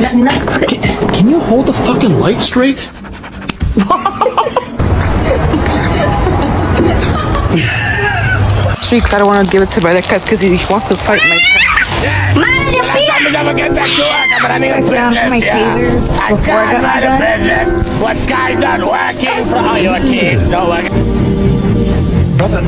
Can you hold the fucking light straight? Because I don't want to give it to Brother Cuz because he wants to fight my What guy's not working for all your kids? No work. Brother,